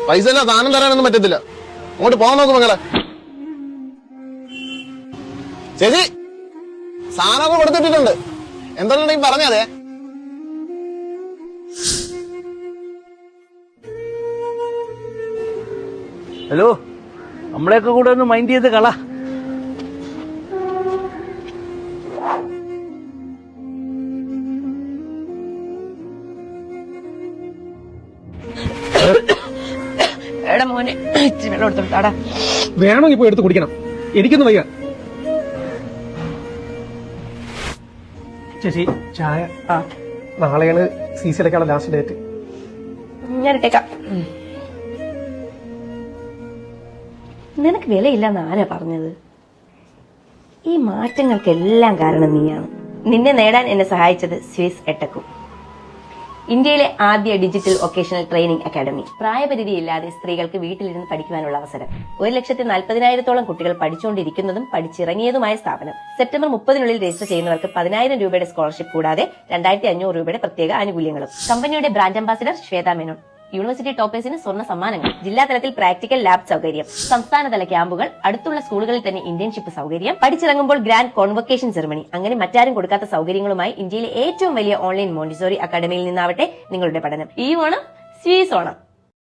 പൈസ ഇല്ല, സാധനം തരാനൊന്നും പറ്റത്തില്ല. അങ്ങോട്ട് പോകാൻ നോക്കും മകളെ. ചേച്ചി, സാധനമൊക്കെ കൊടുത്തിട്ടുണ്ട്. എന്തുണ്ടെങ്കിൽ പറഞ്ഞതേ. ഹലോ, നമ്മളെയൊക്കെ കൂടെ ഒന്ന് മൈൻഡ് ചെയ്ത് കള. എടാ മോനെ, ഇച്ചിരി വെള്ളം എടുത്തോട്ടാടാ. വേണമെങ്കിൽ പോയി എടുത്ത് കുടിക്കണം, എനിക്കൊന്നും വയ്യ. ചേച്ചി ചായ. നാളെയാണ് CC അടയ്ക്കാനുള്ള ലാസ്റ്റ് ഡേറ്റ്. ഞാൻ ഇട്ടേക്കാം. നിനക്ക് വിലയില്ലെന്ന് ആരാ പറഞ്ഞത്? ഈ മാറ്റങ്ങൾക്കെല്ലാം കാരണം നീയാണ്. നിന്നെ നേടാൻ എന്നെ സഹായിച്ചത് സ്വിസ് എട്ടക്കും, ഇന്ത്യയിലെ ആദ്യ ഡിജിറ്റൽ വൊക്കേഷണൽ ട്രെയിനിംഗ് അക്കാദമി. പ്രായപരിധിയില്ലാതെ സ്ത്രീകൾക്ക് വീട്ടിലിരുന്ന് പഠിക്കുവാനുള്ള അവസരം. 1,40,000-ഓളം കുട്ടികൾ പഠിച്ചുകൊണ്ടിരിക്കുന്നതും പഠിച്ചിറങ്ങിയതുമായ സ്ഥാപനം. സെപ്റ്റംബർ 30-നുള്ളിൽ രജിസ്റ്റർ ചെയ്യുന്നവർക്ക് 10,000 രൂപയുടെ സ്കോളർഷിപ്പ് കൂടാതെ 2,500 രൂപയുടെ പ്രത്യേക ആനുകൂല്യങ്ങളും. കമ്പനിയുടെ brand ambassador Shweta Menon. University ടോപ്പേഴ്സിന് സ്വർണ്ണ സമ്മാനങ്ങൾ. ജില്ലാതലത്തിൽ പ്രാക്ടിക്കൽ ലാബ് സൗകര്യം. സംസ്ഥാനതല ക്യാമ്പുകൾ. അടുത്തുള്ള സ്കൂളുകളിൽ തന്നെ ഇന്റേൺഷിപ്പ് സൗകര്യം. പഠിച്ചിറങ്ങുമ്പോൾ ഗ്രാൻഡ് കോൺവൊക്കേഷൻ സെറമണി. അങ്ങനെ മറ്റാരും കൊടുക്കാത്ത സൗകര്യങ്ങളുമായി ഇന്ത്യയിലെ ഏറ്റവും വലിയ ഓൺലൈൻ മോണ്ടിസോറി അക്കാദമിയിൽ നിന്നാവട്ടെ നിങ്ങളുടെ പഠനം. ഈ ഓണം സ്വീസ് ഓണം.